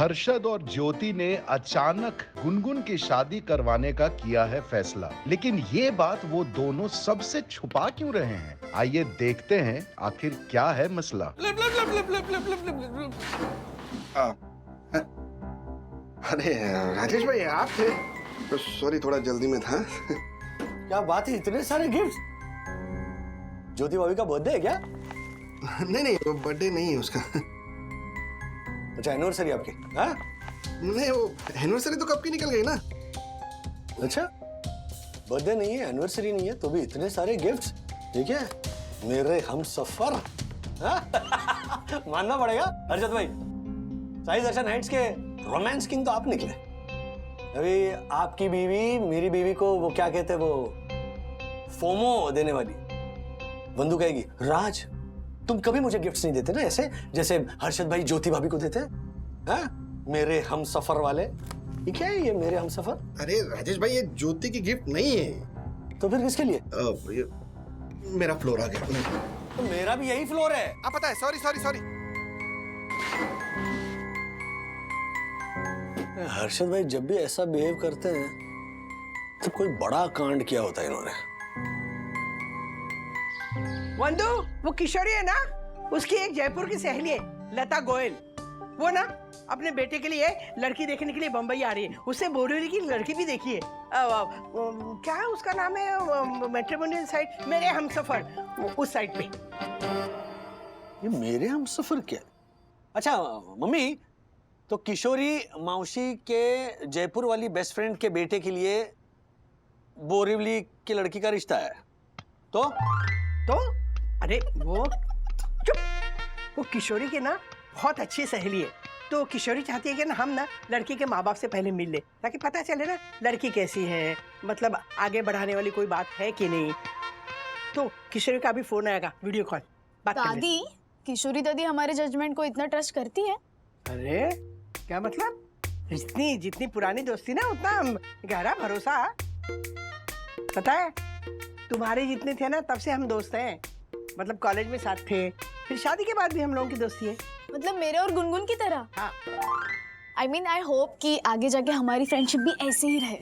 हर्षद और ज्योति ने अचानक गुनगुन की शादी करवाने का किया है फैसला, लेकिन ये बात वो दोनों सबसे छुपा क्यों रहे हैं? आइए देखते हैं आखिर क्या है मसला। अरे राजेश भाई आप थे? तो सॉरी, थोड़ा जल्दी में था। क्या बात है, इतने सारे गिफ्ट? ज्योति भाभी का बर्थडे है क्या? नहीं नहीं, वो बर्थडे नहीं है उसका। अच्छा, एनिवर्सरी आपकी? हाँ? नहीं, वो एनिवर्सरी तो कब की निकल गई ना। अच्छा, बर्थडे नहीं है, एनिवर्सरी नहीं है, तो भी इतने सारे गिफ्ट्स। ठीक है, मेरे हम सफर। मानना पड़ेगा हर्षद भाई, साई दर्शन हाइट्स के रोमांस किंग तो आप निकले। अभी आपकी बीवी मेरी बीवी को वो क्या कहते हैं, वो फोमो देने वाली बंधु कहेगी, राज तुम कभी मुझे गिफ्ट्स नहीं देते ना, ऐसे जैसे हर्षद भाई ज्योति भाभी को देते हैं। हाँ? मेरे हम सफर वाले। ये क्या है, ये मेरे हम सफर? अरे राजेश भाई, ये ज्योति की गिफ्ट नहीं है। तो फिर किसके लिए? मेरा फ्लोर आ गया। तो मेरा भी यही फ्लोर है। आप पता है, सॉरी सॉरी सॉरी। हर्षद भाई जब भी ऐसा बिहेव करते हैं तो कोई बड़ा कांड किया होता है इन्होंने। वंदु, वो किशोरी है ना, उसकी एक जयपुर की सहेली है लता गोयल। वो ना अपने बेटे के लिए लड़की देखने के लिए बंबई आ रही है। उससे बोरिवली की लड़की भी देखी है। क्या है उसका नाम है, मैट्रिमोनियल साइट मेरे हमसफर, उस साइट पे। ये मेरे हमसफर क्या? अच्छा मम्मी, तो किशोरी मौसी के जयपुर वाली बेस्ट फ्रेंड के बेटे के लिए बोरिवली की लड़की का रिश्ता है। तो अरे वो चुप, वो किशोरी के ना बहुत अच्छी सहेली है। तो किशोरी चाहती है कि ना हम ना लड़की के माँ बाप से पहले मिल ले, ताकि पता चले ना लड़की कैसी है, मतलब आगे बढ़ाने वाली कोई बात है कि नहीं। तो किशोरी का अभी फोन आएगा, वीडियो कॉल बात कर ले। दादी, किशोरी दादी हमारे जजमेंट को इतना ट्रस्ट करती है? अरे क्या मतलब? जितनी पुरानी दोस्ती ना, उतना गहरा भरोसा। पता है, तुम्हारे जितने थे ना तब से हम दोस्त हैं। मतलब कॉलेज में साथ थे, फिर शादी के बाद भी हम लोगों की दोस्ती है। मतलब मेरे और गुनगुन की तरह? हाँ। I mean, I hope कि आगे जाके हमारी फ्रेंडशिप भी ऐसे ही रहे।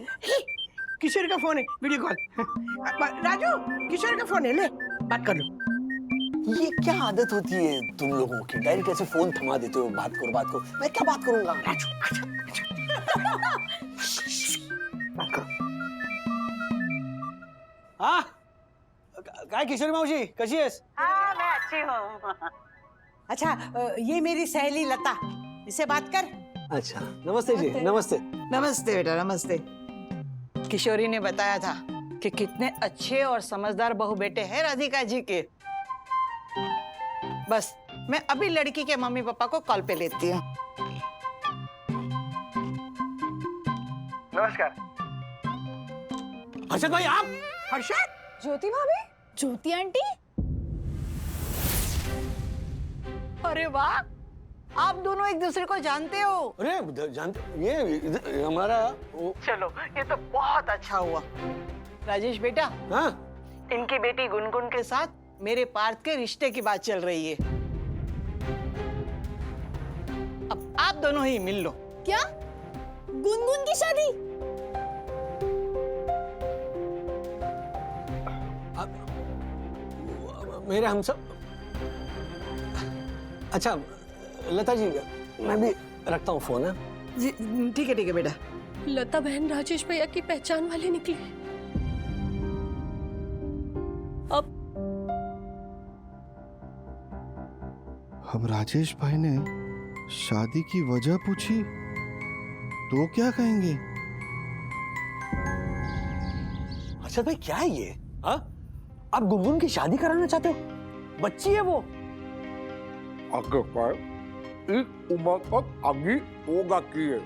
किशोर का फोन है, वीडियो कॉल। राजू, किशोर का फोन है, ले बात कर लो। ये क्या आदत होती है तुम लोगों की? डायरेक्ट ऐसे फोन थमा देते हो, बात करो। मैं क्या बात करूंगा? राजू बात करो। हाँ, काय किशोरी मौसी कशी आहेस? हाँ, मैं अच्छी हूँ। अच्छा, ये मेरी सहेली लता, इससे बात कर। अच्छा, नमस्ते जी। नमस्ते। नमस्ते बेटा, नमस्ते। किशोरी ने बताया था कि कितने अच्छे और समझदार बहू बेटे हैं राधिका जी के। बस मैं अभी लड़की के मम्मी पापा को कॉल पे लेती हूँ। नमस्कार। हर्षद भाई आप? हर्षद, ज्योति भाभी, ज्योति आंटी। अरे वाह, आप दोनों एक दूसरे को जानते हो? अरे जानते, ये हमारा चलो, ये तो बहुत अच्छा हुआ। राजेश बेटा, हाँ, इनकी बेटी गुनगुन के साथ मेरे पार्थ के रिश्ते की बात चल रही है। अब आप दोनों ही मिल लो। क्या? गुनगुन की शादी? मेरे हम सब। अच्छा लता जी, मैं भी रखता हूँ फोन। है जी ठीक है बेटा। लता बहन राजेश भैया की पहचान वाली निकली। अब राजेश भाई ने शादी की वजह पूछी तो क्या कहेंगे? अच्छा भाई, क्या है ये? हाँ, आप गुनगुन की शादी कराना चाहते हो? बच्ची है वो। इस उम्र तक अभी होगा की है।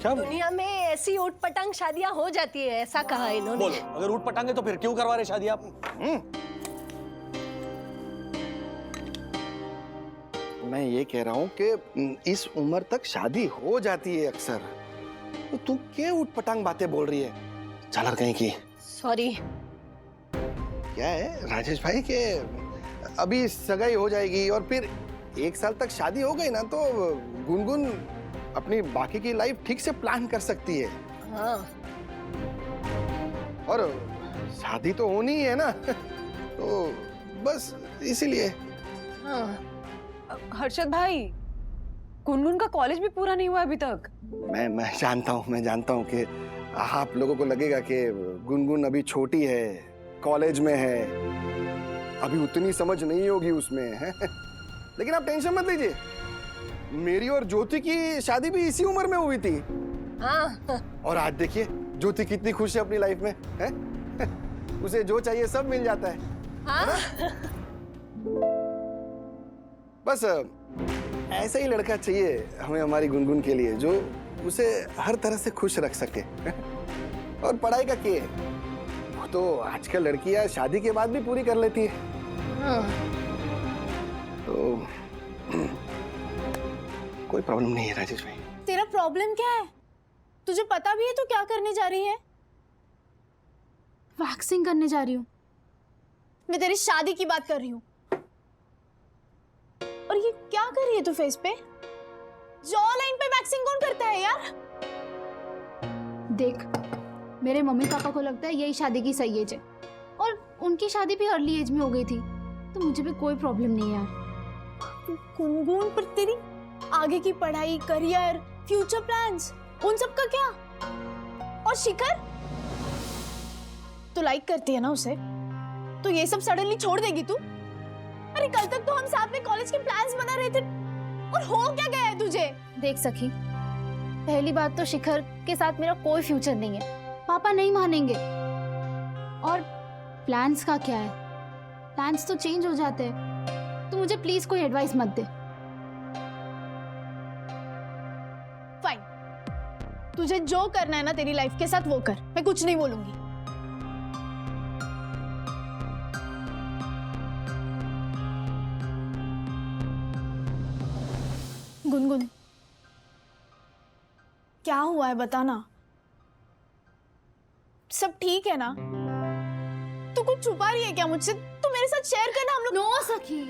क्या दुनिया में ऐसी ऊट पटांग शादियां हो जाती है, ऐसा कहा इन्होंने। बोलो, अगर उठ पटांगे तो फिर क्यों करवा रहे शादी आप? मैं ये कह रहा हूँ कि इस उम्र तक शादी हो जाती है अक्सर। तो तू क्या उठपटांग बातें बोल रही है? चालर कहीं की। सॉरी। क्या है राजेश भाई के अभी सगाई हो जाएगी और फिर 1 साल तक शादी हो गई ना तो गुनगुन अपनी बाकी की लाइफ ठीक से प्लान कर सकती है। हाँ और शादी तो होनी ही है ना तो बस इसीलिए। हाँ हर्षद भाई, गुनगुन का कॉलेज भी पूरा नहीं हुआ अभी तक। मैं जानता हूँ कि आप लोगों को लगेगा कि गुनगुन अभी छोटी है, कॉलेज में है, अभी उतनी समझ नहीं होगी उसमें है? लेकिन आप टेंशन मत लीजिए, मेरी और ज्योति की शादी भी इसी उम्र में हुई थी। हाँ और आज देखिए ज्योति कितनी खुश है अपनी लाइफ में है? उसे जो चाहिए सब मिल जाता है। हाँ बस ऐसा ही लड़का चाहिए हमें हमारी गुनगुन के लिए, जो उसे हर तरह से खुश रख सके। और पढ़ाई का क्या है, वो तो आजकल लड़कियां शादी के बाद भी पूरी कर लेती है। हाँ तो कोई प्रॉब्लम नहीं है राजेश भाई। तेरा प्रॉब्लम क्या है? तुझे पता भी है तू क्या करने जा रही है? वैक्सिंग करने जा रही हूँ। मैं तेरी शादी की बात कर रही हूँ। और ये क्या कर रही है तू फेस पे? जॉ लाइन पे वैक्सिंग कौन करता है यार? देख, मेरे मम्मी पापा को लगता है यही शादी की सही एज है और उनकी शादी भी अर्ली एज में हो गई थी, तो मुझे भी कोई प्रॉब्लम नहीं है यार। गुनगुन, पर तेरी आगे की पढ़ाई, करियर, फ्यूचर प्लान्स, उन सब का क्या? और शिखर, तू लाइक करती है ना उसे, तो ये सब सडनली छोड़ देगी तू? अरे कल तक तो हम साथ में कॉलेज के प्लान्स बना रहे थे, और हो क्या गया है तुझे? देख सखी, पहली बात तो शिखर के साथ मेरा कोई फ्यूचर नहीं है, पापा नहीं मानेंगे। और प्लान्स का क्या है, प्लान्स तो चेंज हो जाते हैं। तू मुझे प्लीज कोई एडवाइस मत दे। फाइन, तुझे जो करना है ना तेरी लाइफ के साथ वो कर, मैं कुछ नहीं बोलूंगी। गुनगुन, क्या हुआ है बताना? सब ठीक है ना? तू कुछ छुपा रही है क्या मुझसे? तू मेरे साथ शेयर करना, हम लोग। नो सखी,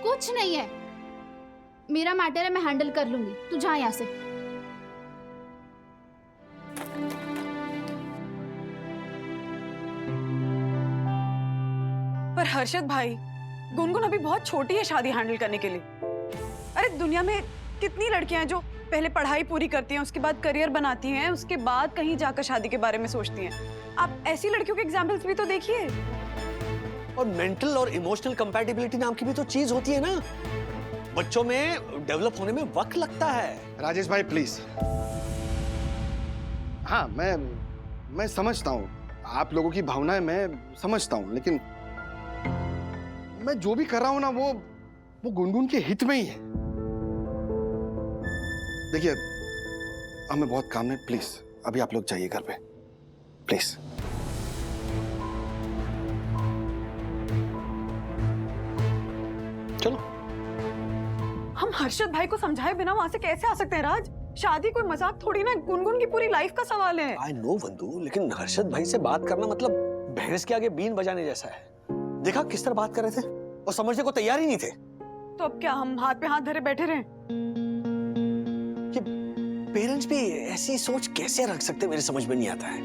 कुछ नहीं है, मेरा मैटर है, मैं हैंडल कर लूंगी। तू जा यहाँ से। पर हर्षद भाई, गुनगुन अभी बहुत छोटी है शादी हैंडल करने के लिए। अरे दुनिया में कितनी लड़कियां हैं जो पहले पढ़ाई पूरी करती हैं, उसके बाद करियर बनाती हैं, उसके बाद कहीं जाकर शादी के बारे में सोचती हैं। आप ऐसी लड़कियों के एग्जाम्पल्स भी तो देखिए। और मेंटल और इमोशनल कंपैटिबिलिटी नाम की भी तो चीज होती है ना, बच्चों में डेवलप होने में वक्त लगता है। राजेश भाई प्लीज। हाँ, मैं समझता हूँ आप लोगों की भावनाएं, मैं समझता हूँ, लेकिन मैं जो भी कर रहा हूँ ना वो गुनगुन के हित में ही है। देखिए, हमें बहुत काम है, प्लीज अभी आप लोग जाइए घर पे, प्लीज। चलो। हम हर्षद भाई को समझाए बिना वहां से कैसे आ सकते हैं राज? शादी कोई मजाक थोड़ी ना, गुनगुन की पूरी लाइफ का सवाल है। आई नो वंदू, लेकिन हर्षद भाई से बात करना मतलब भैंस के आगे बीन बजाने जैसा है। देखा किस तरह बात कर रहे थे, और समझने को तैयार ही नहीं थे। तो अब क्या हम हाथ पे हाथ धरे बैठे रहे? ये पेरेंट्स भी ऐसी सोच कैसे रख सकते, मेरे समझ में नहीं आता है।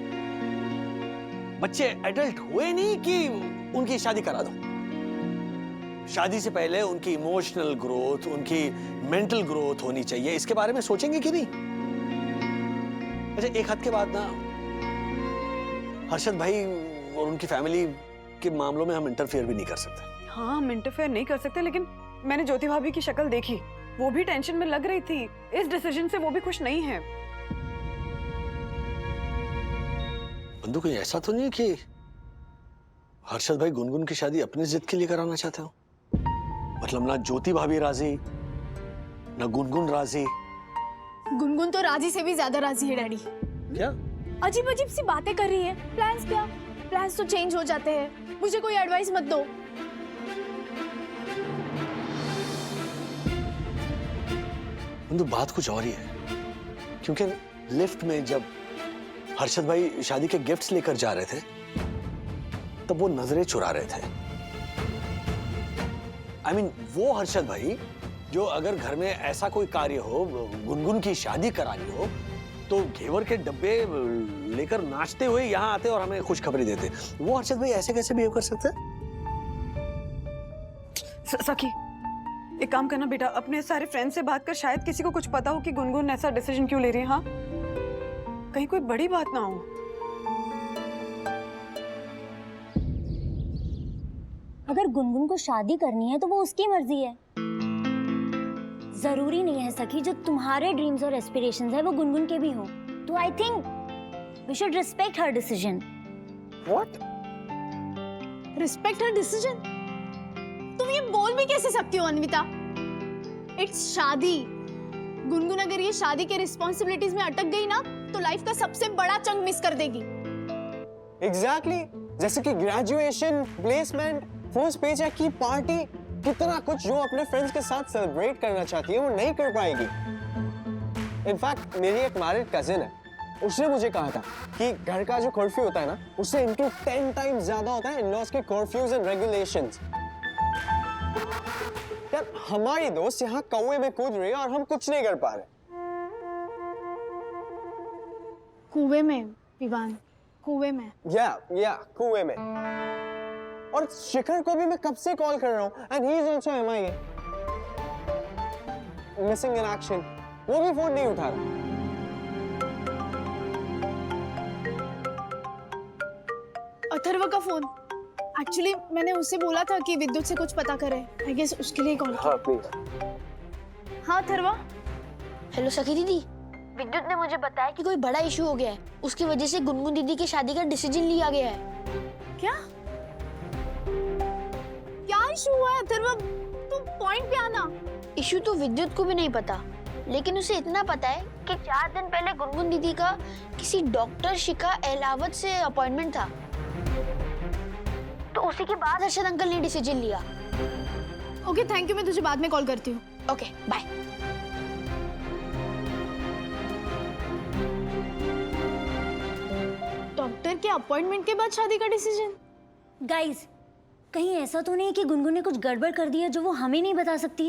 बच्चे एडल्ट हुए नहीं कि उनकी शादी करा दो। शादी से पहले उनकी इमोशनल ग्रोथ, उनकी मेंटल ग्रोथ होनी चाहिए, इसके बारे में सोचेंगे कि नहीं? अच्छा, एक हद के बाद ना हर्षद भाई और उनकी फैमिली के मामलों में हम इंटरफेयर भी नहीं कर सकते। हाँ, हम इंटरफेयर नहीं कर सकते, लेकिन मैंने ज्योति भाभी की शक्ल देखी, वो भी टेंशन में लग रही थी। इस डिसीजन से वो भी खुश नहीं है। बंधु, कोई ऐसा तो नहीं कि हर्षद भाई गुनगुन की शादी अपनी जिद के लिए कराना चाहते हो? मतलब ना ज्योति भाभी राजी, ना गुनगुन राजी। गुनगुन तो राजी से भी ज्यादा राजी है डैडी। क्या अजीब अजीब सी बातें कर रही है। प्लान्स क्या? प्लान्स तो चेंज हो जाते हैं। मुझे कोई एडवाइस मत दो। बंधु, बात कुछ और ही है, क्योंकि लिफ्ट में जब हर्षद भाई शादी के गिफ्ट्स लेकर जा रहे थे तब वो नजरें चुरा रहे थे। I mean, वो हर्षद भाई जो अगर घर में ऐसा कोई कार्य हो, गुनगुन की शादी करानी हो, तो घेवर के डब्बे लेकर नाचते हुए यहाँ आते और हमें खुशखबरी देते। वो अर्षद भाई ऐसे कैसे बिहेव कर सकते हैं? सखी, एक काम करना बेटा, अपने सारे फ्रेंड से बात कर, शायद किसी को कुछ पता हो कि गुनगुन ऐसा डिसीजन क्यों ले रही है। हाँ, कहीं कोई बड़ी बात ना हो। अगर गुनगुन को शादी करनी है तो वो उसकी मर्जी है। जरूरी नहीं है सखी, जो तुम्हारे ड्रीम्स और एस्पिरेशंस है वो गुनगुन के भी हो। तो I think we should respect her decision. What? Respect her decision? तुम ये बोल भी कैसे सकती हो अनविता? इट्स शादी। गुनगुन अगर ये शादी के रिस्पॉन्सिबिलिटीज में अटक गई ना तो लाइफ का सबसे बड़ा चंक मिस कर देगी। एग्जैक्टली, जैसे कि ग्रेजुएशन, प्लेसमेंट, फर्स्ट पेचेक की पार्टी, कितना कुछ जो अपने फ्रेंड्स के साथ सेलिब्रेट करना चाहती है वो नहीं कर पाएगी। इनफैक्ट मेरी एक मैरिड कजिन है, उसने मुझे कहा था कि घर का जो कर्फ्यू होता है ना, उससे इनटू 10 टाइम्स ज्यादा होता है इन-लॉज के कर्फ्यूज एंड रेगुलेशंस। यार हमारी दोस्त यहाँ कौवे में कूद रही है और हम कुछ नहीं कर पा रहे। कुएं में विवान, कुएं में। या कुएं में। और शिखर को भी मैं कब से कॉल कर रहा हूँ, and he is also MIA, missing in action. वो भी फोन नहीं उठा रहा। अथर्व का फोन। एक्चुअली मैंने उससे बोला था कि विद्युत से कुछ पता करे। आई गेस उसके लिए कॉल किया। हाँ प्लीज। हाँ अथर्वा। हेलो सखी दीदी, विद्युत ने मुझे बताया कि कोई बड़ा इशू हो गया है, उसकी वजह से गुनगुन दीदी की शादी का डिसीजन लिया गया है। क्या क्या इशू हुआ है अथर्वा? तुम पॉइंट पे आना। इशू तो विद्युत को भी नहीं पता, लेकिन उसे इतना पता है कि 4 दिन पहले गुनगुन दीदी का किसी डॉक्टर शिखा एलावत से अपॉइंटमेंट था, तो उसी के बाद अर्शद अंकल ने डिसीजन लिया। ओके थैंक यू, मैं तुझे बाद में कॉल करती हूँ। Okay bye. डॉक्टर के अपॉइंटमेंट के बाद शादी का डिसीजन? गाइस, कहीं ऐसा तो नहीं कि गुनगुन ने कुछ गड़बड़ कर दी है जो वो हमें नहीं बता सकती?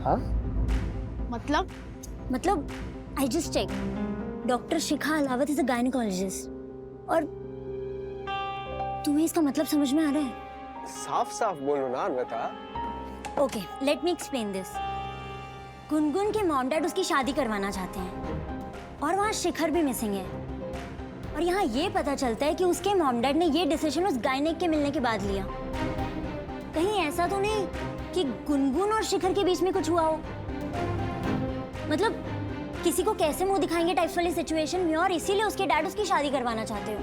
हाँ? मतलब I just check, doctor Shikha Ahlawat is a gynaecologist. और तुम्हें इसका मतलब समझ में आ रहा है? साफ साफ बोलो ना Anvita. Okay let me explain this. Gungun के मॉम डैड उसकी शादी करवाना चाहते हैं और वहाँ शिखर भी मिसिंग है, और यहाँ ये पता चलता है कि उसके मॉम डैड ने ये डिसीजन उस गायनेक के मिलने के बाद लिया। कहीं ऐसा तो नहीं कि गुनगुन और शिखर के बीच में कुछ हुआ हो? मतलब किसी को कैसे मुंह दिखाएंगे टाइप्स वाली सिचुएशन में, और इसीलिए उसके डैड उसकी शादी करवाना चाहते हो।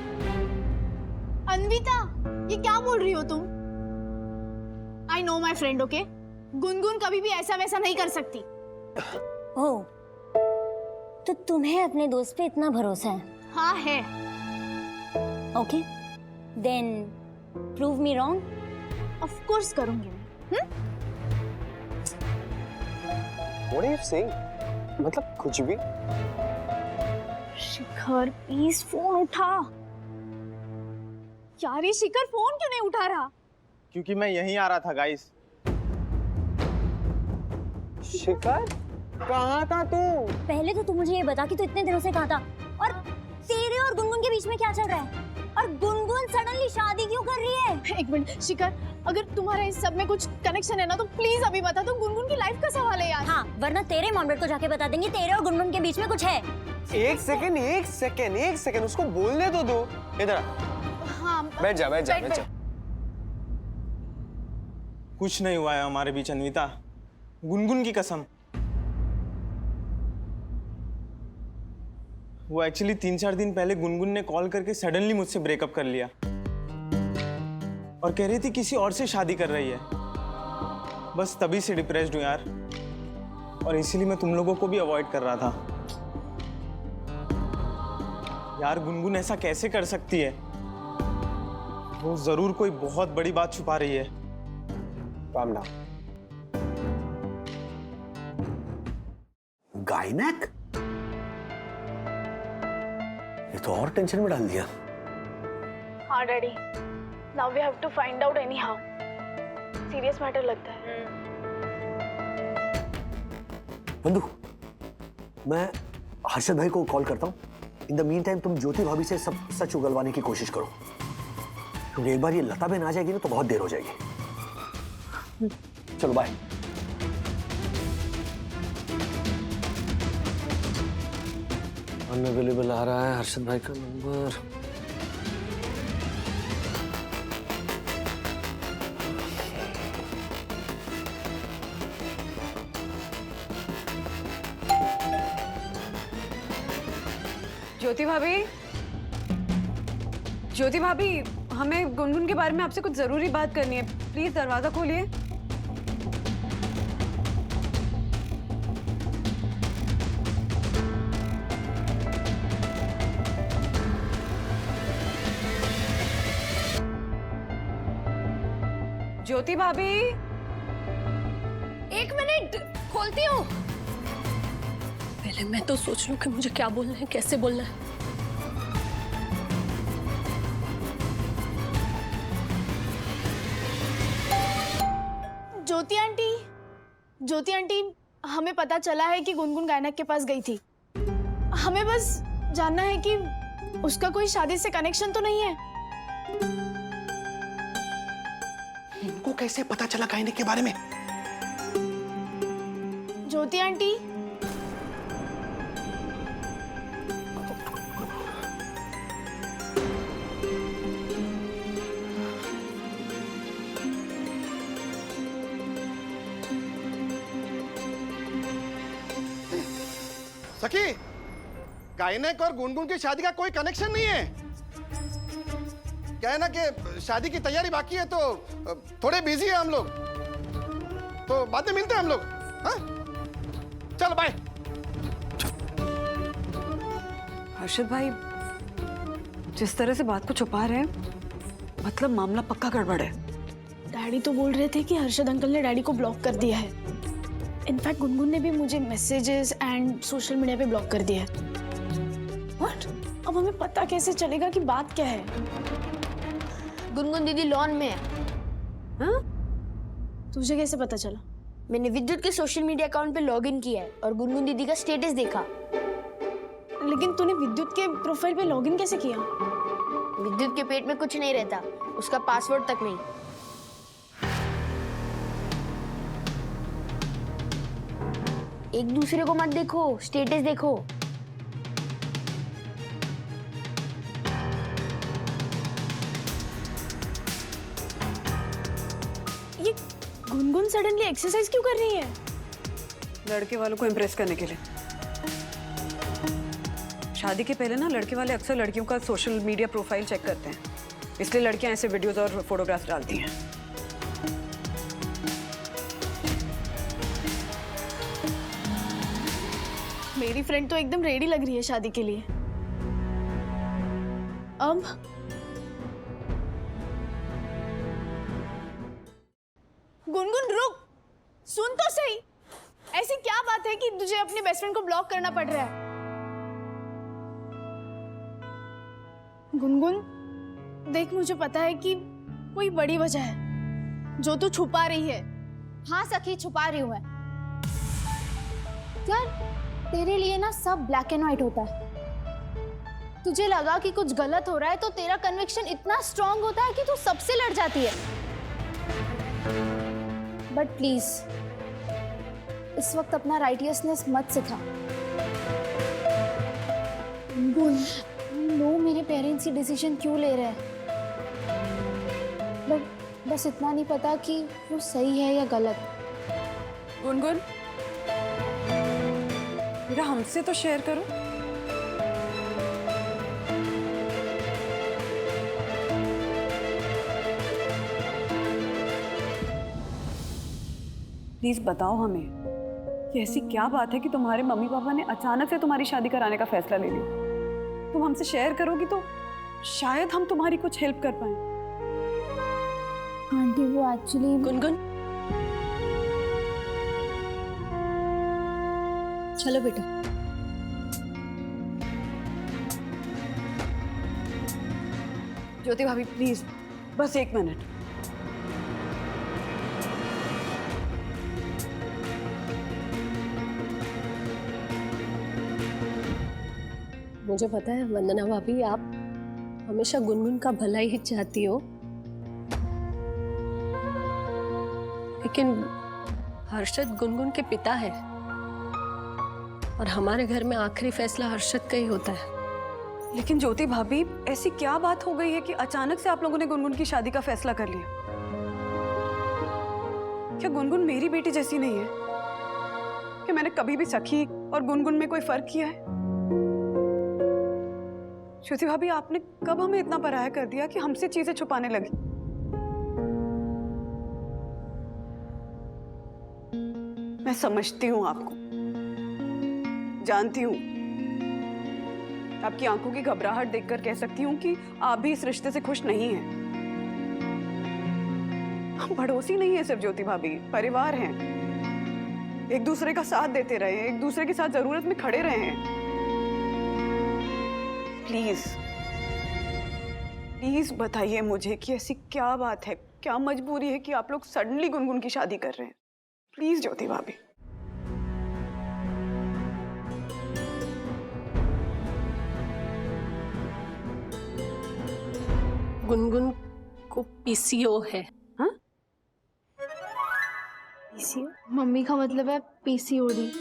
अनविता ये क्या बोल रही हो तुम? I know my friend, okay? Gungun कभी भी ऐसा वैसा नहीं कर सकती। ओह, तो तुम्हें अपने दोस्त पे इतना भरोसा है? हाँ है। Okay then prove me wrong. Of course करूंगी मैं। What are you saying? मतलब कुछ भी? शिखर प्लीज फोन उठा। यार ये शिखर फोन क्यों नहीं उठा रहा? क्योंकि मैं यहीं आ रहा था गाइस। शिखर कहाँ था तू? पहले तो तू मुझे ये बता कि तू इतने दिनों से कहाँ था, और तेरे और गुनगुन के बीच में क्या चल रहा है, और गुनगुन सडनली शादी क्यों कर रही है? एक मिनट शिखर, अगर तुम्हारा इस सब में कुछ कनेक्शन है ना तो प्लीज अभी बता दो। गुनगुन की लाइफ का सवाल है यार। हाँ, वरना तेरे मॉम डैड को जाके बता देंगे तेरे और गुनगुन के बीच में कुछ है। एक सेकंड उसको बोलने तो दो। इधर आ। हाँ बैठ जा। कुछ नहीं हुआ है हमारे बीच अनविता, गुनगुन की कसम। वो एक्चुअली 3-4 दिन पहले गुनगुन ने कॉल करके सडनली मुझसे ब्रेकअप कर लिया और कह रही थी किसी और से शादी कर रही है। बस तभी से डिप्रेस्ड हूं यार, और इसीलिए मैं तुम लोगों को भी अवॉइड कर रहा था। यार गुनगुन ऐसा कैसे कर सकती है? वो जरूर कोई बहुत बड़ी बात छुपा रही है। Calm down. गायनेक? ये तो और टेंशन में डाल दिया। हाँ daddy, now we have to find out anyhow. Serious matter लगता है। बंधु, मैं हर्षद भाई को कॉल करता हूँ। इन द मीन टाइम तुम ज्योति भाभी से सब सच उगलवाने की कोशिश करो, क्योंकि एक बार ये लता बहन आ जाएगी ना तो बहुत देर हो जाएगी। चलो बाय। अनअवेलेबल आ रहा है हर्षद भाई का नंबर। ज्योति भाभी, हमें गुनगुन के बारे में आपसे कुछ जरूरी बात करनी है। प्लीज दरवाजा खोलिए। ज्योति भाभी, एक मिनट, खोलती हूँ। पहले मैं तो सोच लूं कि मुझे क्या बोलना है, कैसे बोलना है। ज्योति आंटी, हमें पता चला है कि गुनगुन गायनक के पास गई थी। हमें बस जानना है कि उसका कोई शादी से कनेक्शन तो नहीं है। इनको कैसे पता चला गायनक के बारे में? ज्योति आंटी, सखी, गायनक और गुनगुन की शादी का कोई कनेक्शन नहीं है। क्या है ना कि शादी की तैयारी बाकी है तो थोड़े बिजी है हम लोग, तो बाद में मिलते हैं हम लोग। हाँ, चलो बाय। हर्षद भाई जिस तरह से बात को छुपा रहे हैं, मतलब मामला पक्का गड़बड़ है। डैडी तो बोल रहे थे कि हर्षद अंकल ने डैडी को ब्लॉक कर दिया है। इनफैक्ट गुनगुन ने भी मुझे मैसेजेस एंड सोशल मीडिया पे ब्लॉक कर दिया है। व्हाट? अब हमें पता कैसे चलेगा कि बात क्या है? गुनगुन दीदी लॉन में है। हाँ? तुझे कैसे पता चला? मैंने विद्युत के सोशल मीडिया अकाउंट पे लॉगिन किया है और गुनगुन दीदी का स्टेटस देखा। लेकिन तूने विद्युत के प्रोफाइल पे लॉगिन कैसे किया? विद्युत के पेट में कुछ नहीं रहता, उसका पासवर्ड तक नहीं। एक दूसरे को मत देखो, स्टेटस देखो। ये गुनगुन सडनली एक्सरसाइज क्यों कर रही है? लड़के वालों को इम्प्रेस करने के लिए। शादी के पहले ना लड़के वाले अक्सर लड़कियों का सोशल मीडिया प्रोफाइल चेक करते हैं, इसलिए लड़कियां ऐसे वीडियोस और फोटोग्राफ्स डालती हैं। मेरी फ्रेंड तो एकदम रेडी लग रही है शादी के लिए। अब गुनगुन रुक, सुन तो सही। ऐसी क्या बात है कि तुझे अपने बेस्ट फ्रेंड को ब्लॉक करना पड़ रहा है? गुनगुन देख, मुझे पता है कि कोई बड़ी वजह है जो तू छुपा रही है। हाँ सखी, छुपा रही हूँ मैं। यार तेरे लिए ना सब ब्लैक एंड व्हाइट होता है। तुझे लगा कि कुछ गलत हो रहा है तो तेरा कन्विक्शन इतना स्ट्रांग होता है कि तू सबसे लड़ जाती है। बट प्लीज इस वक्त अपना राइटियसनेस मत सिखा। नो, मेरे पेरेंट्स ही डिसीजन क्यों ले रहे हैं, बट बस इतना नहीं पता कि वो सही है या गलत। गुनगुन बेटा, हमसे तो शेयर करो। प्लीज बताओ हमें कि ऐसी क्या बात है कि तुम्हारे मम्मी पापा ने अचानक से तुम्हारी शादी कराने का फैसला ले लिया। तुम हमसे शेयर करोगी तो शायद हम तुम्हारी कुछ हेल्प कर पाए। आंटी वो एक्चुअली गुनगुन, चलो बेटा। ज्योति भाभी प्लीज, बस एक मिनट। मुझे पता है वंदना भाभी, आप हमेशा गुनगुन का भला ही चाहती हो, लेकिन हर्षद गुनगुन के पिता है और हमारे घर में आखिरी फैसला हर्षद का ही होता है। लेकिन ज्योति भाभी, ऐसी क्या बात हो गई है कि अचानक से आप लोगों ने गुनगुन की शादी का फैसला कर लिया? क्या गुनगुन मेरी बेटी जैसी नहीं है? कि मैंने कभी भी सखी और गुनगुन में कोई फर्क किया है? ज्योति भाभी, आपने कब हमें इतना पराया कर दिया कि हमसे चीजें छुपाने लगी? मैं समझती हूँ आपको, जानती हूँ, आपकी आंखों की घबराहट देखकर कह सकती हूँ कि आप भी इस रिश्ते से खुश नहीं हैं। हम पड़ोसी नहीं है सिर्फ ज्योति भाभी, परिवार हैं। एक दूसरे का साथ देते रहे हैं, एक दूसरे के साथ जरूरत में खड़े रहे हैं। प्लीज प्लीज बताइए मुझे कि ऐसी क्या बात है, क्या मजबूरी है कि आप लोग सडनली गुनगुन की शादी कर रहे हैं? प्लीज ज्योति भाभी। गुनगुन को पीसीओ है। हाँ? पीसीओ? मम्मी का मतलब है पीसीओडी,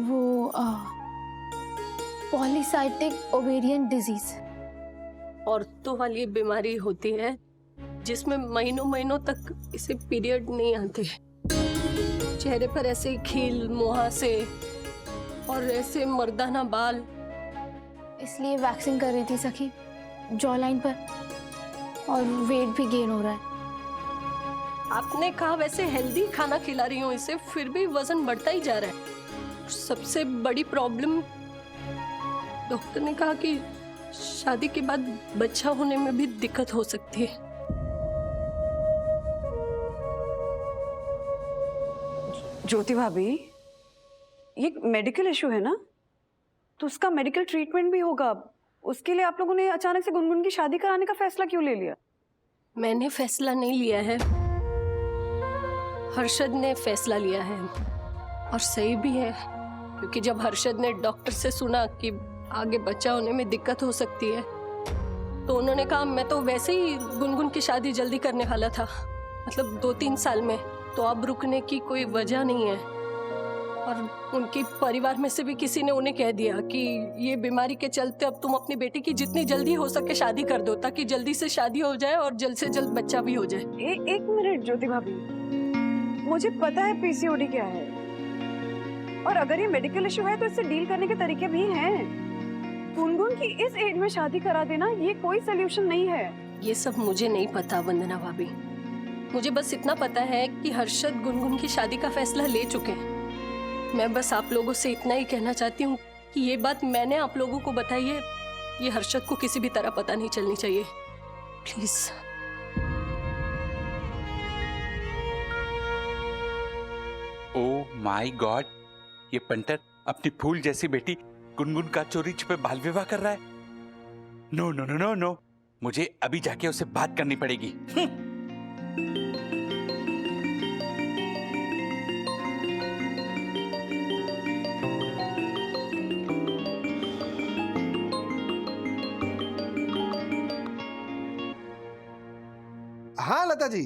वो पॉलीसाइस्टिक ओवेरियन डिजीज। औरतों वाली बीमारी होती है जिसमें महीनों महीनों तक इसे पीरियड नहीं आते। चेहरे पर ऐसे खील, मुहासे और ऐसे मर्दाना बाल। इसलिए वैक्सिंग कर रही थी सखी, जॉ लाइन पर, और वेट भी गेन हो रहा है। आपने कहा वैसे हेल्दी खाना खिला रही हूँ इसे, फिर भी वजन बढ़ता ही जा रहा है। सबसे बड़ी प्रॉब्लम, डॉक्टर ने कहा कि शादी के बाद बच्चा होने में भी दिक्कत हो सकती है। ज्योति भाभी, ये मेडिकल इशू है ना, तो उसका मेडिकल ट्रीटमेंट भी होगा। उसके लिए आप लोगों ने अचानक से गुनगुन की शादी कराने का फैसला क्यों ले लिया? मैंने फैसला नहीं लिया है, हर्षद ने फैसला लिया है। और सही भी है, क्योंकि जब हर्षद ने डॉक्टर से सुना कि आगे बच्चा होने में दिक्कत हो सकती है, तो उन्होंने कहा मैं तो वैसे ही गुनगुन की शादी जल्दी करने वाला था, मतलब 2-3 साल में, तो अब रुकने की कोई वजह नहीं है। और उनके परिवार में से भी किसी ने उन्हें कह दिया कि ये बीमारी के चलते अब तुम अपनी बेटी की जितनी जल्दी हो सके शादी कर दो, ताकि जल्दी से शादी हो जाए और जल्द से जल्द बच्चा भी हो जाए। एक मिनट ज्योति भाभी, मुझे पता है पीसीओडी क्या है, और अगर ये मेडिकल इशू है तो इससे डील करने के तरीके भी हैं। गुनगुन की इस एज में शादी करा देना ये कोई सोल्यूशन नहीं है। ये सब मुझे नहीं पता वंदना भाभी, मुझे बस इतना पता है कि हर्षद गुनगुन की शादी का फैसला ले चुके हैं। मैं बस आप लोगों से इतना ही कहना चाहती हूँ कि ये बात मैंने आप लोगों को बताई है, ये हर्षद को किसी भी तरह पता नहीं चलनी चाहिए, प्लीज। ओह माय गॉड, ये पंटर अपनी फूल जैसी बेटी गुनगुन का चोरी छुपे बाल विवाह कर रहा है। No no no no no, मुझे अभी जाके उससे बात करनी पड़ेगी। हाँ लता जी।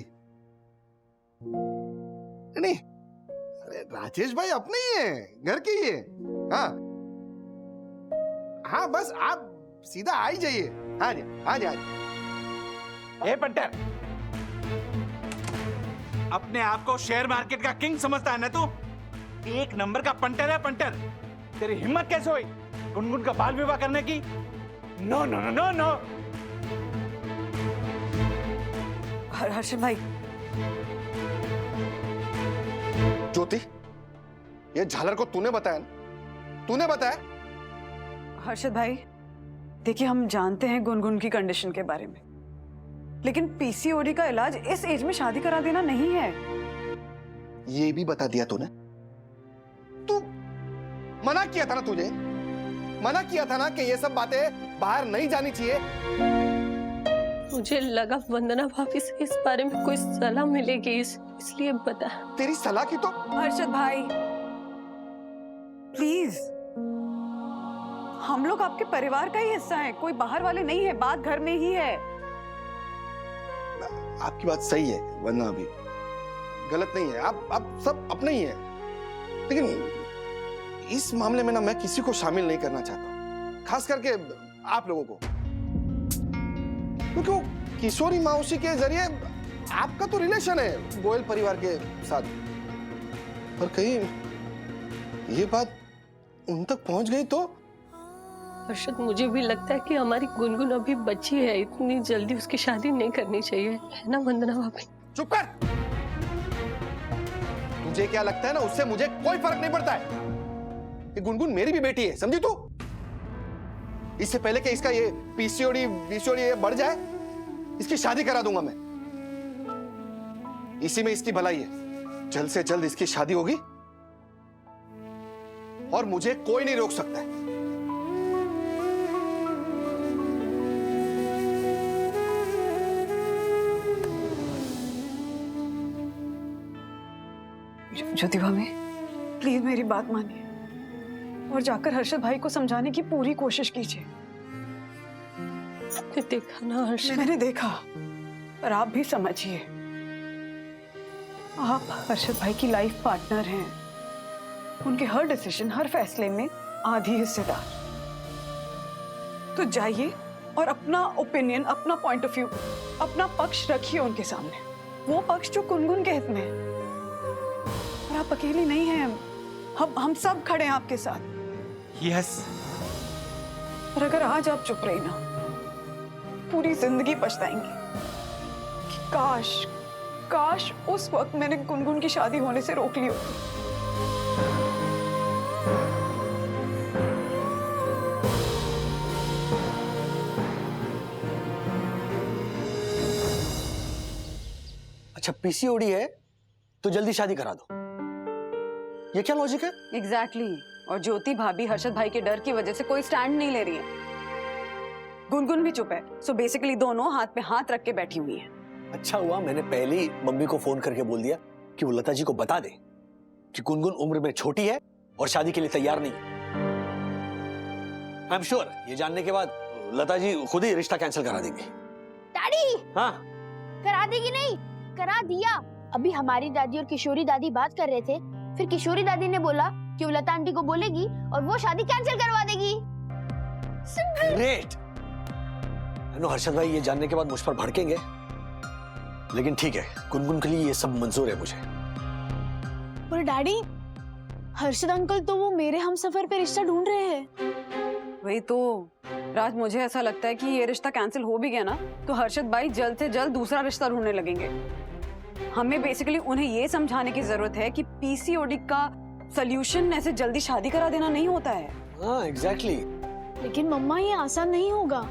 नहीं, अरे राजेश भाई अपने ही हैं, घर के ही हैं। हाँ हाँ, बस आप सीधा आ ही जाइए। हाँ जी हाँ जी हाँ जी। ए पंटर, अपने आप को शेयर मार्केट का किंग समझता है ना तू? 1 नंबर का पंटर है पंटर। तेरी हिम्मत कैसे हुई गुनगुन का बाल विवाह करने की? No no no no no. Harshad भाई। ज्योति, ये झालर को तूने बताया ना? तूने बताया? हर्षद भाई, देखिए हम जानते हैं गुनगुन की कंडीशन के बारे में, लेकिन पीसीओडी का इलाज इस एज में शादी करा देना नहीं है। ये भी बता दिया तूने? तू मना किया था ना, तुझे मना किया था ना कि ये सब बातें बाहर नहीं जानी चाहिए। मुझे लगा वंदना भाभी से इस बारे में कोई सलाह मिलेगी, इसलिए बता। तेरी सलाह की तो। हर्षद भाई प्लीज, हम लोग आपके परिवार का ही हिस्सा हैं, कोई बाहर वाले नहीं है, बात घर में ही है। आपकी बात सही है वरना अभी गलत नहीं है, आप सब अपने ही है। लेकिन इस मामले में ना मैं किसी को शामिल नहीं करना चाहता, खास करके आप लोगों को, क्योंकि वो किशोरी मौसी के जरिए आपका तो रिलेशन है गोयल परिवार के साथ, पर कहीं ये बात उन तक पहुंच गई तो। हर्षद, मुझे भी लगता है कि हमारी गुनगुन अभी बच्ची है, इतनी जल्दी उसकी शादी नहीं करनी चाहिए, है ना वंदना भाभी? चुप कर। तुझे क्या लगता है ना, उससे मुझे कोई फर्क नहीं पड़ता है। ये गुनगुन मेरी भी बेटी है, समझी तू? इससे पहले कि इसका ये पीसीओडी ये बढ़ जाए, इसकी शादी करा दूंगा मैं। इसी में इसकी भलाई है। जल्द से जल्द इसकी शादी होगी और मुझे कोई नहीं रोक सकता है। ज्योति भाभी, प्लीज मेरी बात मानिए और जाकर हर्षद भाई को समझाने की पूरी कोशिश कीजिए। आपने देखा ना हर्षद? मैंने देखा, पर आप भी समझिए, आप हर्षद भाई की लाइफ पार्टनर हैं, उनके हर डिसीजन, हर फैसले में आधी हिस्सेदार। तो जाइए और अपना ओपिनियन, अपना पॉइंट ऑफ व्यू, अपना पक्ष रखिए उनके सामने, वो पक्ष जो गुनगुन के हित में है। और आप अकेली नहीं हैं, हम सब खड़े हैं आपके साथ। यस। और अगर आज आप चुप रही ना, पूरी जिंदगी पछताएंगी कि काश उस वक्त मैंने गुनगुन की शादी होने से रोक ली होती। अच्छा, पीसीओडी है तो जल्दी शादी करा दो, ये क्या लॉजिक है? एग्जैक्टली। और ज्योति भाभी हर्षद भाई के डर की वजह से कोई स्टैंड नहीं ले रही है, गुनगुन भी चुप है। सो बेसिकली दोनों हाथ पे हाथ रख के बैठी हुई हैं। अच्छा हुआ मैंने पहले ही मम्मी को फोन करके बोल दिया कि वो लता जी को बता दे कि गुनगुन उम्र में छोटी है और शादी के लिए तैयार नहीं। आई एम श्योर ये जानने के बाद लता जी खुद ही रिश्ता कैंसिल करा देंगे। डैडी, हाँ, करा देगी नहीं, करा दिया। अभी हमारी दादी और किशोरी दादी बात कर रहे थे, फिर किशोरी दादी ने बोला कि वो लता आंटी को बोलेगी और वो शादी कैंसिल करवा देगी। सिंपल। ग्रेट। हर्षद भाई ये जानने के बाद मुझ पर भड़केंगे, लेकिन ठीक है, गुनगुन के लिए ये सब मंजूर है मुझे। पर डैडी, हर्षद अंकल तो वो मेरे हमसफर पे रिश्ता ढूंढ रहे हैं। वही तो राज, मुझे ऐसा लगता है कि ये रिश्ता कैंसिल हो भी गया ना तो हर्षद भाई जल्द से जल्द दूसरा रिश्ता ढूंढने लगेंगे। हमें बेसिकली उन्हें ये समझाने की जरूरत है कि पीसीओडी का सॉल्यूशन ऐसे जल्दी शादी करा देना नहीं होता है। हाँ, एग्जैक्टली। लेकिन मम्मा, ये आसान नहीं होगा।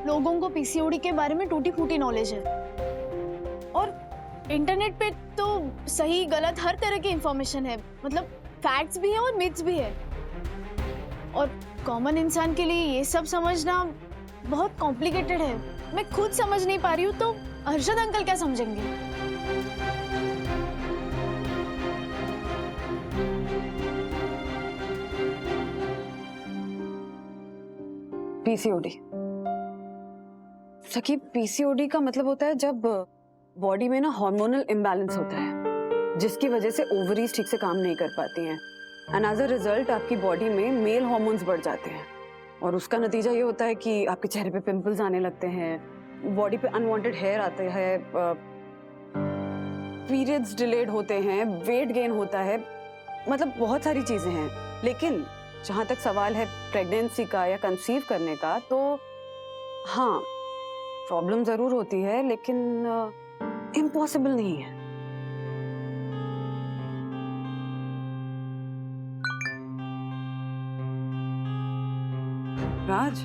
लोगों को पीसीओडी के बारे में टूटी फूटी नॉलेज है और इंटरनेट पे तो सही गलत हर तरह की इंफॉर्मेशन है, मतलब फैक्ट्स भी है और मिथ्स भी है। और कॉमन इंसान के लिए ये सब समझना बहुत कॉम्प्लिकेटेड है। मैं खुद समझ नहीं पा रही हूँ, तो हर्षद अंकल क्या समझेंगे? पीसीओडी सखी, पीसीओडी का मतलब होता है जब बॉडी में ना हार्मोनल इम्बैलेंस होता है, जिसकी वजह से ओवरीज ठीक से काम नहीं कर पाती हैं एंड एज अ रिजल्ट आपकी बॉडी में मेल हार्मोन्स बढ़ जाते हैं और उसका नतीजा ये होता है कि आपके चेहरे पे पिंपल्स आने लगते हैं, बॉडी पे अनवांटेड हेयर आते हैं, पीरियड्स डिलेड होते हैं, वेट गेन होता है, मतलब बहुत सारी चीजें हैं। लेकिन जहां तक सवाल है प्रेगनेंसी का या कंसीव करने का, तो हाँ, प्रॉब्लम जरूर होती है लेकिन इम्पॉसिबल नहीं है। राज,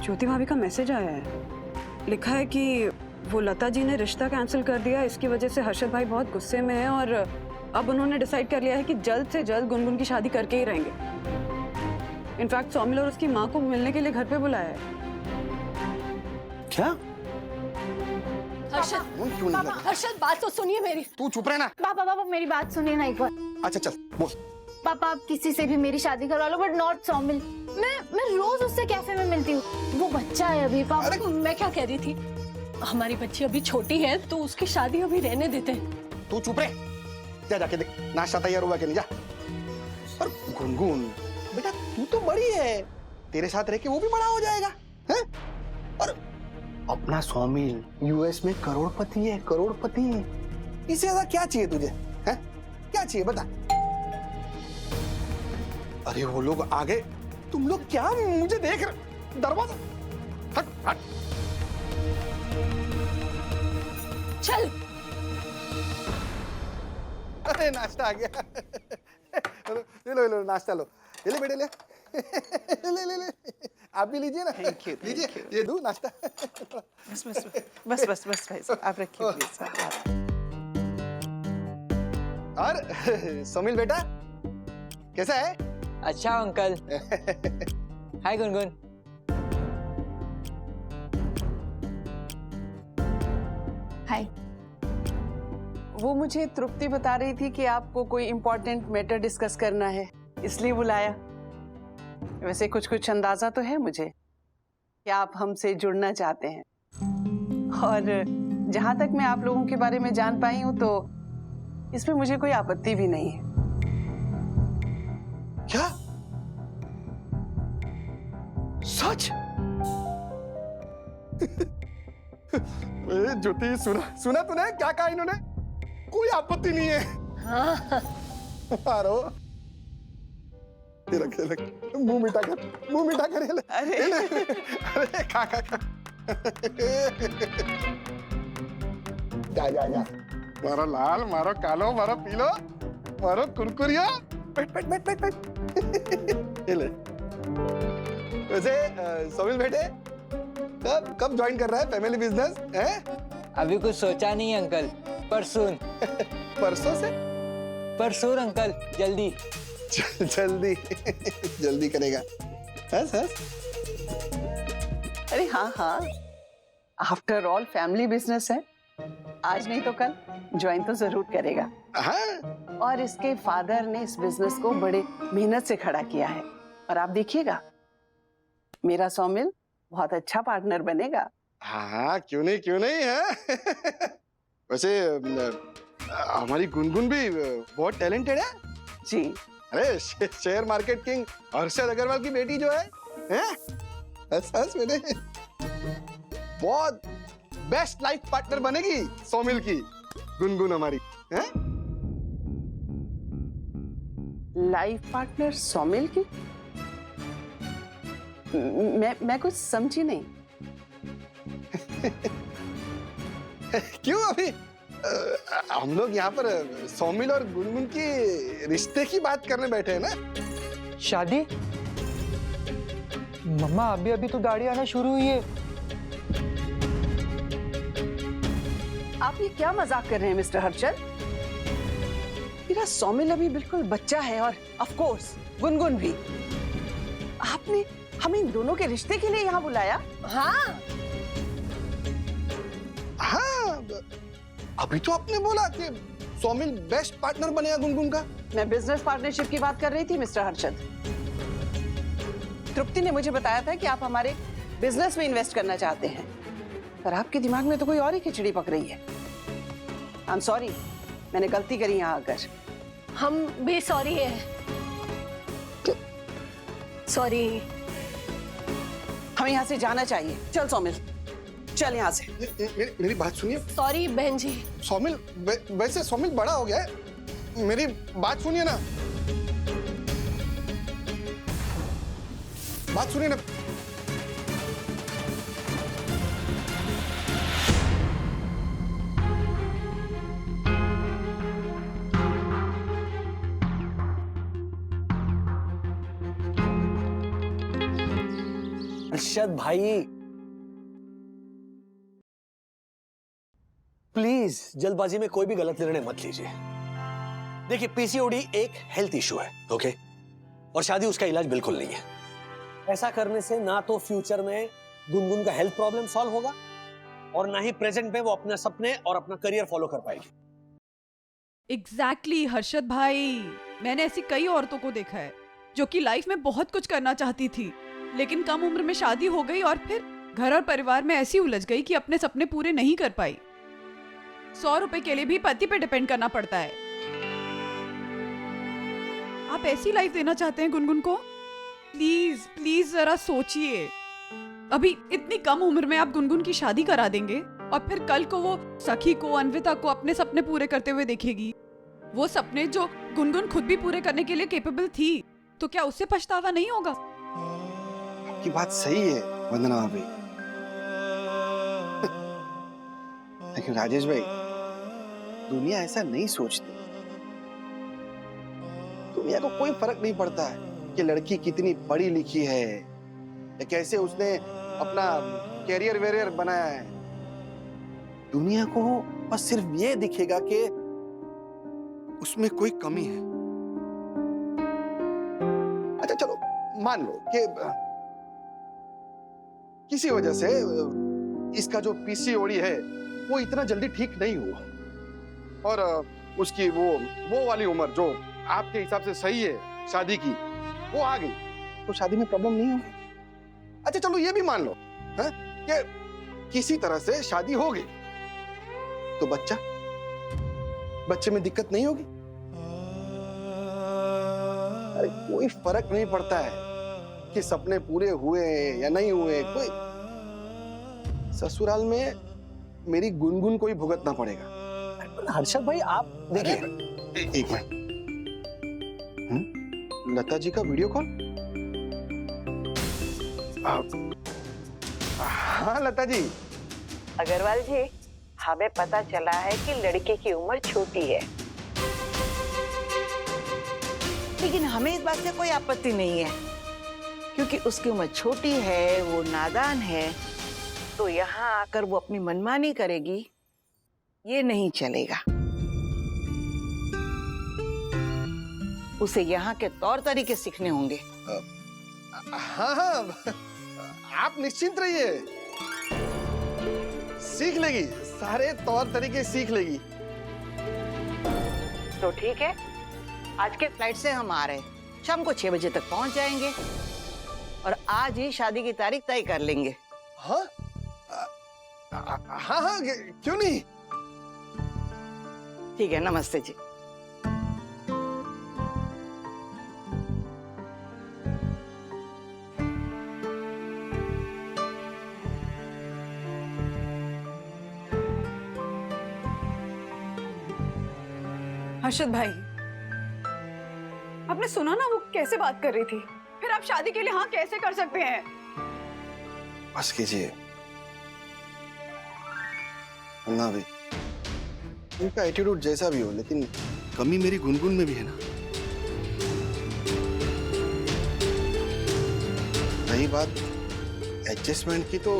ज्योति भाभी का मैसेज आया है, लिखा है कि वो लता जी ने रिश्ता कैंसिल कर दिया, इसकी वजह से हर्षद भाई बहुत गुस्से में है और अब उन्होंने डिसाइड कर लिया है कि जल्द से जल्द गुनगुन की शादी करके ही रहेंगे। इनफैक्ट सौमिल और उसकी माँ को मिलने के लिए घर पे बुलाया है। क्या? हर्षद, हर्षद बात तो सुनिए मेरी। तू चुप रहना। पापा, मेरी बात सुनिए ना एक बार। अच्छा चल बोल। पापा आप किसी से भी मेरी शादी करवा लो, बट नॉट सौमिल। मैं रोज उससे कैफे में मिलती हूँ, वो बच्चा है अभी। पापा मैं क्या कह रही थी, हमारी बच्ची अभी छोटी है तो उसकी शादी अभी रहने देते हैं। तू चुप रहे, जा जाके देख नाश्ता तैयार हुआ कि नहीं, जा। और गुनगुन बेटा तू तो बड़ी है, तेरे साथ रह के वो भी बड़ा हो जाएगा, हैं? और अपना सौमिल यूएस में करोड़पति है, करोड़पति। इससे ज्यादा क्या चाहिए तुझे, हैं? क्या चाहिए बता। अरे वो लोग आ गए, तुम लोग क्या मुझे देख रहे? दरवाजा हट हट। चल। अरे नाश्ता आ गया। ले लो नाश्ता लो, ले बेटे ले। ले ले ले, आप भी लीजिए ना। थैंक यू, लीजिए, ये दूं नाश्ता। बस बस बस बस बस भाई साहब, आप रखिए प्लीज। और सौमिल बेटा कैसा है? अच्छा अंकल। हाय गुनगुन। हाय। वो मुझे तृप्ति बता रही थी कि आपको कोई इम्पोर्टेंट मैटर डिस्कस करना है, इसलिए बुलाया। वैसे कुछ कुछ अंदाजा तो है मुझे कि आप हमसे जुड़ना चाहते हैं, और जहां तक मैं आप लोगों के बारे में जान पाई हूं तो इसमें मुझे कोई आपत्ति भी नहीं है। क्या सच? ज्योति सुना तूने क्या कहा इन्होंने? कोई आपत्ति नहीं है। हाँ। मारो ये रख मुंह मीठा कर ये ले। अरे खा जा मारो लाल, मारो कालो, मारो पीलो, मारो कुरकुरिया। बैठ ये ले। वैसे सौमिल बेटे कब ज्वाइन कर रहा है फैमिली बिजनेस है? अभी कुछ सोचा नहीं अंकल, परसों। परसों से? परसों अंकल, जल्दी जल्दी करेगा। हंस। अरे हाँ, आफ्टर ऑल फैमिली बिजनेस है, आज नहीं तो कल ज्वाइन तो जरूर करेगा। हाँ। और इसके फादर ने इस बिजनेस को बड़े मेहनत से खड़ा किया है, और आप देखिएगा मेरा सौमिल बहुत अच्छा पार्टनर बनेगा। हाँ क्यों नहीं है। वैसे हमारी गुनगुन भी बहुत टैलेंटेड है जी। अरे share market king Harshad Agarwal की बेटी जो है, हंस मैंने बहुत बेस्ट लाइफ पार्टनर बनेगी सौमिल की गुनगुन हमारी, हैं? लाइफ पार्टनर सौमिल की? मैं कुछ समझी नहीं। क्यों? अभी हम लोग यहाँ पर सौमिल और गुनगुन की रिश्ते की बात करने बैठे हैं ना। शादी? मम्मा अभी तो दाढ़ी आना शुरू हुई है। आप ये क्या मजाक कर रहे हैं मिस्टर हर्षद? मेरा सौमिल अभी बिल्कुल बच्चा है, और ऑफ कोर्स गुनगुन भी। आपने हमें इन दोनों के रिश्ते के लिए यहाँ बुलाया? हाँ। अभी तो आपने बोला कि सौमिल बेस्ट पार्टनर बनेगा गुनगुन का। मैं बिजनेस पार्टनरशिप की बात कर रही थी मिस्टर हर्षद। तृप्ति ने मुझे बताया था कि आप हमारे बिजनेस में इन्वेस्ट करना चाहते हैं, पर आपके दिमाग में तो कोई और ही खिचड़ी पक रही है। आई एम सॉरी, मैंने गलती करी यहाँ आकर। हम भी सॉरी है। सॉरी। हमें यहाँ से जाना चाहिए। चल सौमिल, चल यहाँ से। मेरी बात सुनिए। सॉरी बहन जी। सौमिल वैसे सौमिल बड़ा हो गया है, मेरी बात सुनिए ना। बात सुनिए ना। अर्शद भाई प्लीज जल्दबाजी में कोई भी गलत निर्णय मत लीजिए। देखिए पीसीओडी एक हेल्थ इशू है, ओके, और शादी उसका इलाज बिल्कुल नहीं है। ऐसा करने से ना तो फ्यूचर में गुनगुन का हेल्थ प्रॉब्लम सॉल्व होगा, और ना ही प्रेजेंट में वो अपने सपने और अपना करियर फॉलो कर पाएगी। एग्जैक्टली हर्षद भाई, मैंने ऐसी कई औरतों को देखा है जो कि लाइफ में बहुत कुछ करना चाहती थी, लेकिन कम उम्र में शादी हो गई और फिर घर और परिवार में ऐसी उलझ गई कि अपने सपने पूरे नहीं कर पाई। 100 रुपए के लिए भी पति पे डिपेंड करना पड़ता है। आप ऐसी लाइफ देना चाहते हैं गुनगुन को? प्लीज प्लीज जरा सोचिए। अभी इतनी कम उम्र में आप गुनगुन की शादी करा देंगे और फिर कल को वो सखी को, अन्विता को अपने सपने पूरे करते हुए देखेगी। वो सपने जो गुनगुन खुद भी पूरे करने के लिए केपेबल थी, तो क्या उससे पछतावा नहीं होगा? की बात सही है वंदना भाभी। लेकिन राजेश भाई, दुनिया ऐसा नहीं सोचती। दुनिया को कोई फर्क नहीं पड़ता है कि लड़की कितनी पढ़ी लिखी है या कैसे उसने अपना कैरियर वेरियर बनाया है। दुनिया को बस सिर्फ ये दिखेगा कि उसमें कोई कमी है। अच्छा चलो मान लो कि किसी वजह से इसका जो पीसीओडी है वो इतना जल्दी ठीक नहीं हुआ और उसकी वो वाली उम्र जो आपके हिसाब से सही है शादी की, वो आ गई, तो शादी में प्रॉब्लम नहीं होगी। अच्छा चलो ये भी मान लो है कि किसी तरह से शादी हो गई, तो बच्चे में दिक्कत नहीं होगी। अरे कोई फर्क नहीं पड़ता है कि सपने पूरे हुए या नहीं हुए। कोई ससुराल में मेरी गुनगुन को ही भुगतना पड़ेगा। हर्षद भाई आप देखिए, एक मिनट, लता जी का वीडियो कॉल। हाँ लता जी। अग्रवाल जी, हमें पता चला है कि लड़के की उम्र छोटी है, लेकिन हमें इस बात से कोई आपत्ति नहीं है, क्योंकि उसकी उम्र छोटी है, वो नादान है, तो यहाँ आकर वो अपनी मनमानी करेगी, ये नहीं चलेगा। उसे यहाँ के तौर तरीके सीखने होंगे। हाँ हाँ, आप निश्चिंत रहिए, सीख लेगी, सारे तौर तरीके सीख लेगी। तो ठीक है, आज के फ्लाइट से हम आ रहे हैं, शाम को 6 बजे तक पहुंच जाएंगे और आज ही शादी की तारीख तय कर लेंगे। हाँ हाँ हाँ, क्यों नहीं। ठीक है, नमस्ते जी। हर्षद भाई, आपने सुना ना वो कैसे बात कर रही थी? फिर आप शादी के लिए हाँ कैसे कर सकते हैं? बस कीजिए अन्ना भाई, उनका एटीट्यूड जैसा भी हो, लेकिन कमी मेरी गुनगुन में भी है ना। रही बात एडजस्टमेंट की, तो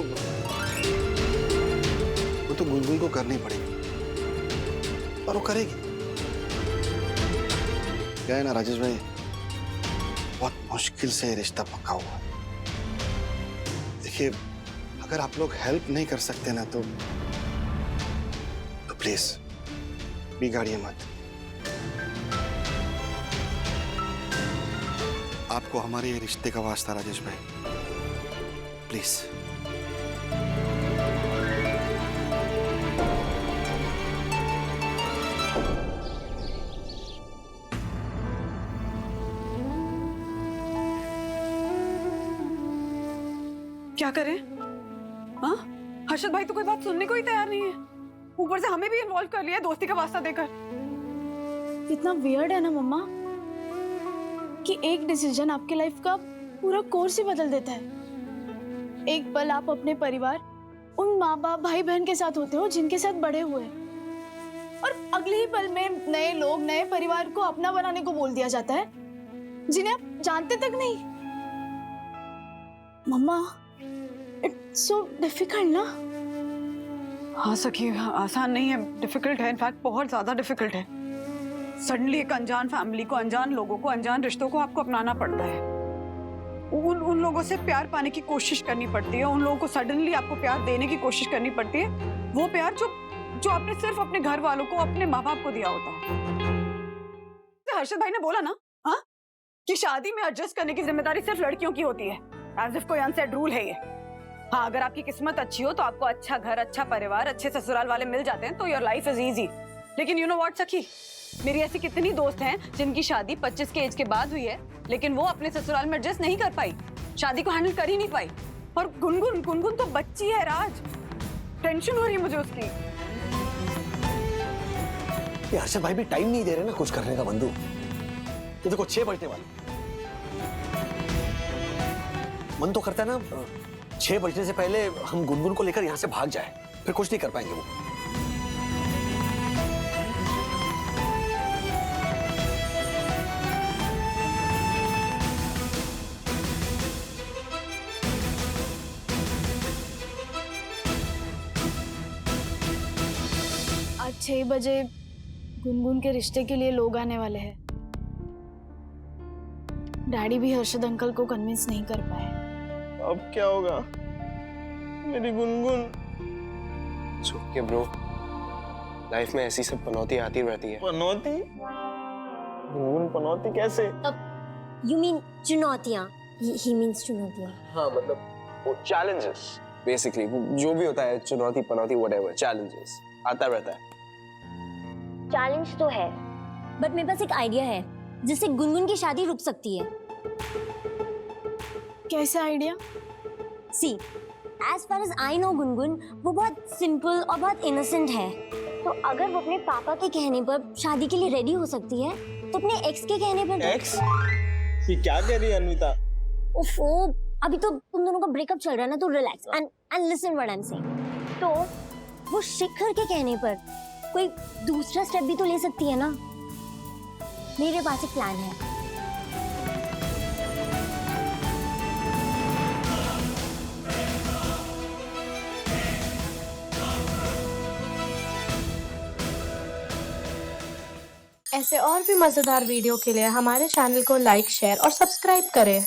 वो तो गुनगुन को करनी पड़ेगी और वो करेगी। क्या है ना राजेश भाई, बहुत मुश्किल से रिश्ता पक्का हुआ। देखिए, अगर आप लोग हेल्प नहीं कर सकते ना, तो प्लीज बिगाड़िए मत। आपको हमारे ये रिश्ते का वास्ता राजेश भाई, प्लीज। क्या करें? हाँ, हर्षद भाई तो कोई बात सुनने को ही तैयार नहीं है, ऊपर से हमें भी इन्वॉल्व कर लिया दोस्ती का वास्ता देकर। कितना वियर्ड है ना मम्मा, कि एक डिसीजन आपके लाइफ का पूरा कोर्स ही बदल देता है। एक पल आप अपने परिवार, उन माँ बाप भाई बहन के साथ होते हो जिनके साथ बड़े हुए, और अगले ही पल में नए लोग, नए परिवार को अपना बनाने को बोल दिया जाता है जिन्हें आप जानते तक नहीं। मम्मा, इट्स सो डिफिकल्ट ना। हाँ सखी, आसान नहीं है, डिफिकल्ट है, इनफैक्ट बहुत ज्यादा डिफिकल्ट है। सडनली एक अनजान फैमिली को, अनजान लोगों को, अनजान रिश्तों को आपको अपनाना पड़ता है। उन लोगों से प्यार पाने की कोशिश करनी पड़ती है, उन लोगों को सडनली आपको प्यार देने की कोशिश करनी पड़ती है, वो प्यार जो आपने सिर्फ अपने घर वालों को, अपने माँ बाप को दिया होता है। हर्षद भाई ने बोला ना, हाँ, कि शादी में एडजस्ट करने की जिम्मेदारी सिर्फ लड़कियों की होती है। एज इफ कोई अनसेड रूल है ये। हाँ, अगर आपकी किस्मत अच्छी हो तो आपको अच्छा घर, अच्छा परिवार, अच्छे ससुराल वाले मिल जाते हैं तो योर लाइफ इज इजी। लेकिन यू नो व्हाट सखी, मेरी ऐसी कितनी दोस्त हैं जिनकी शादी 25 के एज के बाद हुई है, लेकिन वो अपने ससुराल में एडजस्ट नहीं कर पाई, शादी को हैंडल कर ही नहीं पाई। और गुनगुन तो बच्ची है राज, टेंशन हो रही है मुझे उसकी। ये हर्षद भाई भी टाइम नहीं दे रहे ना कुछ करने का बंधु। ये देखो 6 बजने वाले, मन तो करता है ना 6 बजने से पहले हम गुनगुन को लेकर यहाँ से भाग जाए, फिर कुछ नहीं कर पाएंगे वो। आज 6 बजे गुनगुन के रिश्ते के लिए लोग आने वाले हैं। डैडी भी हर्षद अंकल को कन्विंस नहीं कर पाए। अब क्या होगा मेरी गुनगुन? ओके ब्रो, लाइफ में ऐसी सब पनौती आती रहती है। पनौती? गुनगुन पनौती कैसे? यू मीन चुनौतियाँ? ही मीन्स चुनौतियाँ। हाँ मतलब वो चैलेंजेस बेसिकली, जो भी होता है चुनौती पनौती व्हाटएवर, चैलेंजेस आता रहता है। चैलेंज तो है, बट मेरे पास एक आइडिया है जिससे गुनगुन की शादी रुक सकती है। कैसा idea? See, as far as I know Gungun वो बहुत सिंपल और बहुत इनोसेंट है। तो अगर वो अपने पापा के कहने पर शादी के लिए रेडी हो सकती है, तो अपने एक्स के कहने पर। एक्स? ये क्या कह रही है अन्विता? ओफो, अभी तो तुम दोनों का ब्रेकअप चल रहा है ना, तो relax and listen what I am saying. तो वो शिखर के कहने पर कोई दूसरा स्टेप भी तो ले सकती है ना। मेरे पास एक प्लान है। ऐसे और भी मजेदार वीडियो के लिए हमारे चैनल को लाइक, शेयर और सब्सक्राइब करें।